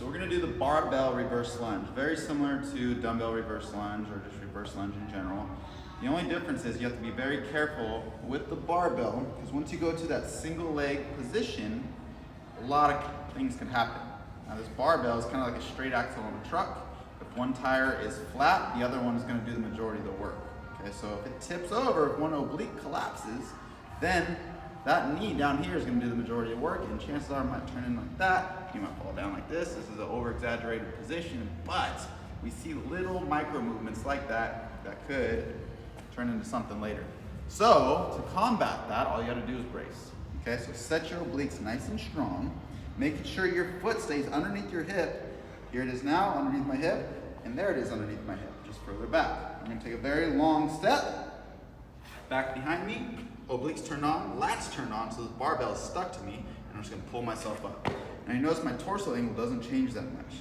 So we're going to do the barbell reverse lunge, very similar to dumbbell reverse lunge or just reverse lunge in general. The only difference is you have to be very careful with the barbell, because once you go to that single leg position, a lot of things can happen. Now this barbell is kind of like a straight axle on a truck. If one tire is flat, the other one is going to do the majority of the work. Okay, so if it tips over, if one oblique collapses, then that knee down here is going to do the majority of work, and chances are it might turn in like that. You might fall down like this. This is an over-exaggerated position, but we see little micro movements like that that could turn into something later. So to combat that, all you got to do is brace. Okay, so set your obliques nice and strong, making sure your foot stays underneath your hip. Here it is now, underneath my hip, and there it is underneath my hip, just further back. I'm going to take a very long step back behind me. Obliques turned on, lats turned on, so the barbell is stuck to me, and I'm just going to pull myself up. Now you notice my torso angle doesn't change that much.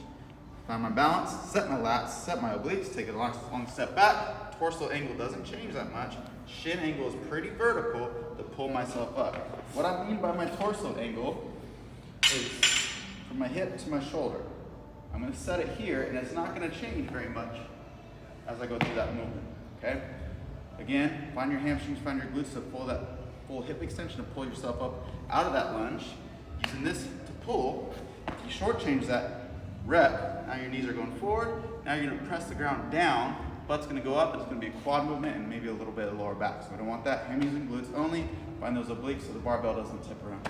Find my balance, set my lats, set my obliques, take a long step back. Torso angle doesn't change that much. Shin angle is pretty vertical to pull myself up. What I mean by my torso angle is from my hip to my shoulder. I'm going to set it here, and it's not going to change very much as I go through that movement. Okay? Again, find your hamstrings, find your glutes to pull that full hip extension to pull yourself up out of that lunge. Using this to pull, if you shortchange that rep, now your knees are going forward, now you're going to press the ground down, butt's going to go up, it's going to be a quad movement and maybe a little bit of lower back. So we don't want that. Hammies and glutes only. Find those obliques so the barbell doesn't tip around.